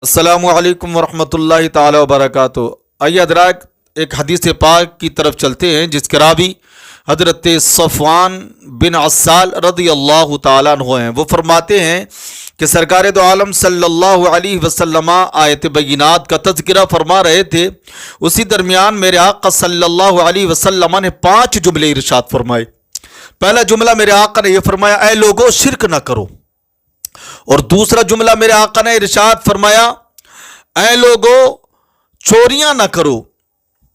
अस्सलामुअलैकुम वरहमतुल्लाहि ताला वबरकातुहू। आइए हज़रात एक हदीस पाक की तरफ चलते हैं जिसके रावी हज़रत सफ़वान बिन अस्साल रज़ियल्लाहु ताला अन्हु हैं। वो फरमाते हैं कि सरकार दो आलम सल्लल्लाहु अलैहि वसल्लम आयत बय्यिनात का तज़किरा फरमा रहे थे। उसी दरमियान मेरे आका सल्लल्लाहु अलैहि वसल्लम ने 5 जुमले इरशाद फरमाए। पहला जुमला मेरे आका ने यह फरमाया, ऐ लोगो शिरक न करो। और दूसरा जुमला मेरे आका ने इरशाद फरमाया, ऐ लोगो चोरियां ना करो।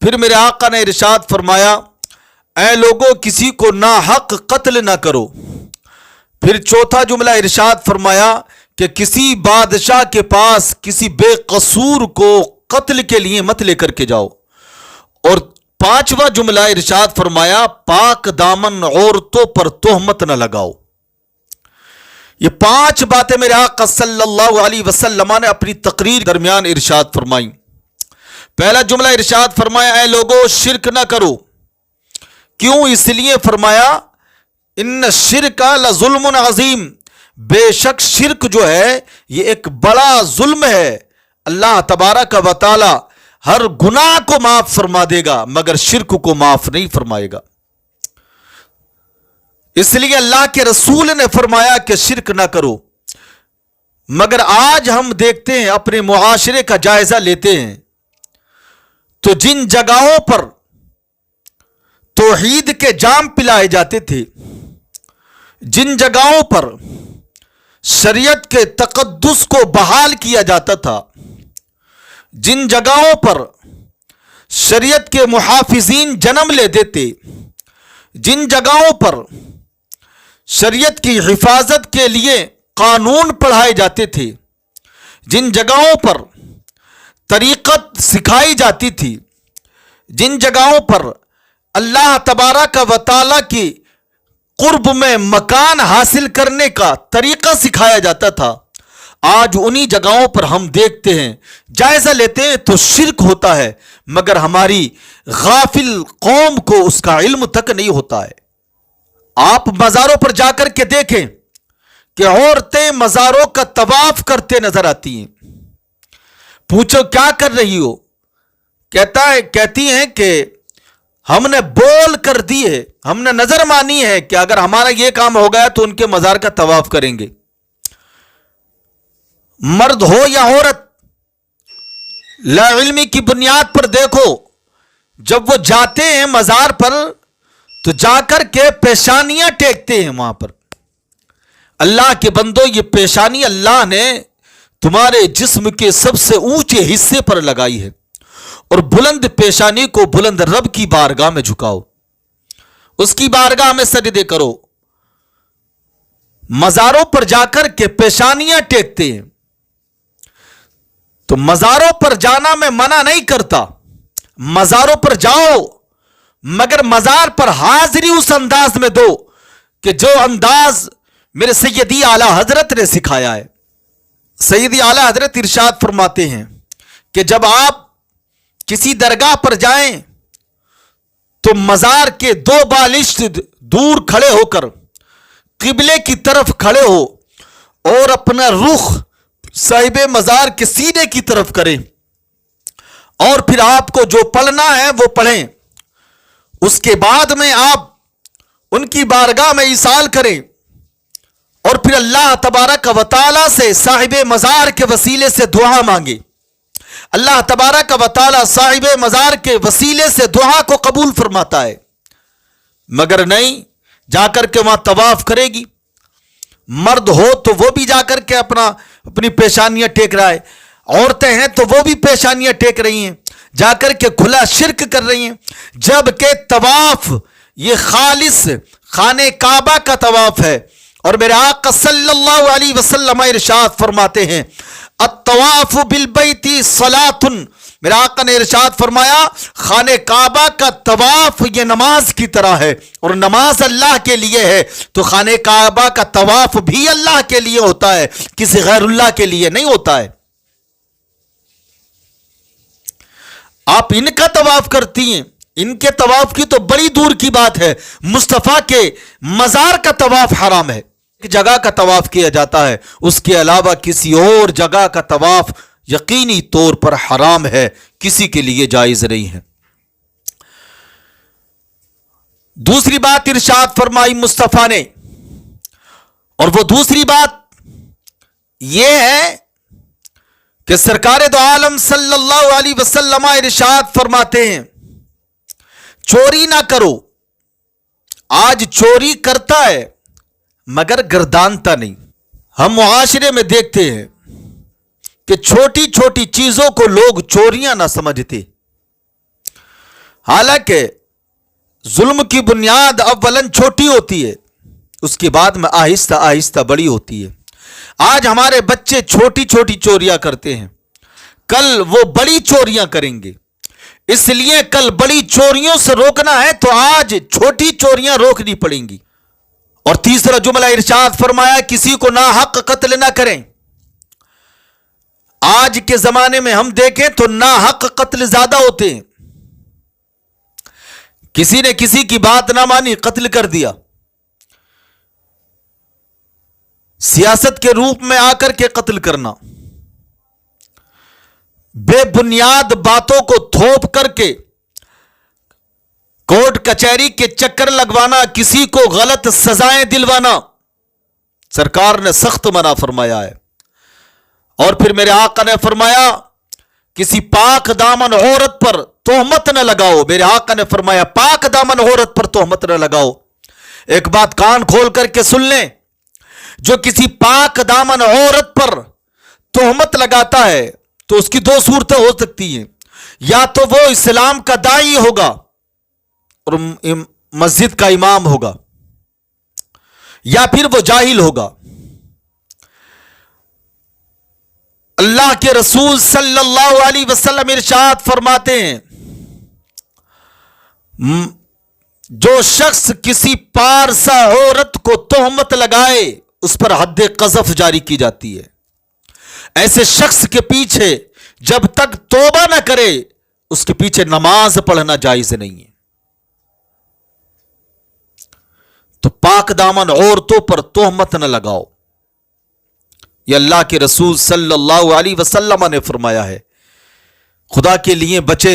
फिर मेरे आका ने इरशाद फरमाया, ऐ लोगो किसी को ना हक कत्ल ना करो। फिर चौथा जुमला इरशाद फरमाया कि किसी बादशाह के पास किसी बेकसूर को कत्ल के लिए मत लेकर के जाओ। और 5वां जुमला इरशाद फरमाया, पाक दामन औरतों पर तोहमत न लगाओ। ये 5 बातें मेरे आका सल्लल्लाहु अलैहि वसल्लम ने अपनी तकरीर दरमियान इरशाद फरमाई। पहला जुमला इरशाद फरमाया, ऐ लोगो शिरक ना करो। क्यों? इसलिए फरमाया, इन्न शिरका लजुल्मुन अजीम, बेशक शिरक जो है ये एक बड़ा जुल्म है। अल्लाह तबारक व तआला हर गुनाह को माफ फरमा देगा मगर शिरक को माफ नहीं फरमाएगा। इसलिए अल्लाह के रसूल ने फरमाया कि शिरक ना करो। मगर आज हम देखते हैं, अपने मुआशरे का जायजा लेते हैं तो जिन जगहों पर तौहीद के जाम पिलाए जाते थे, जिन जगहों पर शरीयत के तकद्दुस को बहाल किया जाता था, जिन जगहों पर शरीयत के मुहाफिजीन जन्म लेते थे, जिन जगहों पर शरीयत की हिफाजत के लिए कानून पढ़ाए जाते थे, जिन जगहों पर तरीक़त सिखाई जाती थी, जिन जगहों पर अल्लाह तबारक व तआला की कुर्ब में मकान हासिल करने का तरीक़ा सिखाया जाता था, आज उन्हीं जगहों पर हम देखते हैं, जायज़ा लेते हैं तो शिरक होता है मगर हमारी गाफिल कौम को उसका इल्म तक नहीं होता है। आप मज़ारों पर जाकर के देखें कि औरतें मज़ारों का तवाफ करते नजर आती हैं। पूछो क्या कर रही हो? कहती हैं कि हमने बोल कर दी है, हमने नजर मानी है कि अगर हमारा यह काम हो गया तो उनके मज़ार का तवाफ करेंगे। मर्द हो या औरत, ला इल्मी की बुनियाद पर देखो, जब वो जाते हैं मज़ार पर तो जाकर के पेशानियां टेकते हैं वहां पर। अल्लाह के बंदो, ये पेशानी अल्लाह ने तुम्हारे जिस्म के सबसे ऊंचे हिस्से पर लगाई है और बुलंद पेशानी को बुलंद रब की बारगाह में झुकाओ, उसकी बारगाह में सजदे करो। मज़ारों पर जाकर के पेशानियां टेकते हैं तो मज़ारों पर जाना मैं मना नहीं करता, मज़ारों पर जाओ मगर मज़ार पर हाजिरी उस अंदाज में दो कि जो अंदाज मेरे सैयदी आला हजरत ने सिखाया है। सैयदी आला हजरत इरशाद फरमाते हैं कि जब आप किसी दरगाह पर जाएं तो मज़ार के 2 बालिश दूर खड़े होकर किबले की तरफ खड़े हो और अपना रुख साहिबे मज़ार के सीने की तरफ करें और फिर आपको जो पढ़ना है वो पढ़ें। उसके बाद में आप उनकी बारगाह में इसाल करें और फिर अल्लाह तबारक व तआला से साहिबे मज़ार के वसीले से दुआ मांगे। अल्लाह तबारक व तआला साहिबे मज़ार के वसीले से दुआ को कबूल फरमाता है। मगर नहीं, जाकर के वहां तवाफ करेगी। मर्द हो तो वो भी जाकर के अपनी पेशानियां टेक रहा है, औरतें हैं तो वो भी पेशानियां टेक रही हैं, जाकर के खुला शिरक कर रही हैं। जबकि तवाफ ये खालिस खाने काबा का तवाफ है और मेरे आका सल्लल्लाहु अलैहि वसल्लम इरशाद फरमाते हैं, अत्तवाफ बिल बैती सलातुन। मेरे आका ने इरशाद फरमाया, खाने काबा का तवाफ ये नमाज की तरह है और नमाज अल्लाह के लिए है तो खाने काबा का तवाफ भी अल्लाह के लिए होता है, किसी गैरुल्लाह के लिए नहीं होता है। आप इनका तवाफ करती हैं, इनके तवाफ की तो बड़ी दूर की बात है। मुस्तफ़ा के मज़ार का तवाफ हराम है, जगह का तवाफ किया जाता है, उसके अलावा किसी और जगह का तवाफ یقینی طور پر حرام ہے، کسی کے لیے جائز نہیں ہے۔ دوسری بات ارشاد فرمائی مصطفیٰ نے، اور وہ دوسری بات یہ ہے کہ سرکار دو عالم صلی اللہ علیہ وسلم ارشاد فرماتے ہیں چوری نہ کرو۔ آج چوری کرتا ہے مگر گردانتا نہیں۔ ہم معاشرے میں دیکھتے ہیں کہ چھوٹی چھوٹی چیزوں کو لوگ چوریاں نہ سمجھتے، حالانکہ ظلم کی بنیاد اولاً چھوٹی ہوتی ہے، اس کے بعد میں آہستہ آہستہ بڑی ہوتی ہے۔ آج ہمارے بچے چھوٹی چھوٹی چوریاں کرتے ہیں، کل وہ بڑی چوریاں کریں گے، اس لیے کل بڑی چوریوں سے روکنا ہے تو آج چھوٹی چوریاں روکنی پڑیں گی۔ اور تیسرا جملہ ارشاد فرمایا کسی کو ناحق قتل نہ کریں۔ آج کے زمانے میں ہم دیکھیں تو ناحق قتل زیادہ ہوتے ہیں، کسی نے کسی کی بات نہ مانی، قتل کر دیا، سیاست کے روپ میں آ کر کے قتل کرنا، بے بنیاد باتوں کو تھوپ کر کے کورٹ کچہری کے چکر لگوانا، کسی کو غلط سزائیں دلوانا، سرکار نے سخت منع فرمایا ہے۔ اور پھر میرے آقا نے فرمایا کسی پاک دامن عورت پر تہمت نہ لگاؤ، میرے آقا نے فرمایا پاک دامن عورت پر تہمت نہ لگاؤ۔ ایک بات کان کھول کر کے سن لیں، جو کسی پاک دامن عورت پر تہمت لگاتا ہے تو اس کی دو صورتیں ہو سکتی ہیں، یا تو وہ اسلام کا داعی ہوگا اور مسجد کا امام ہوگا، یا پھر وہ جاہل ہوگا۔ اللہ کے رسول صلی اللہ علیہ وسلم ارشاد فرماتے ہیں جو شخص کسی پارسا عورت کو تہمت لگائے اس پر حد قذف جاری کی جاتی ہے۔ ایسے شخص کے پیچھے جب تک توبہ نہ کرے اس کے پیچھے نماز پڑھنا جائز نہیں ہے۔ تو پاک دامن عورتوں پر تہمت نہ لگاؤ، یہ اللہ کے رسول صلی اللہ علیہ وسلم نے فرمایا ہے۔ خدا کے لیے بچے۔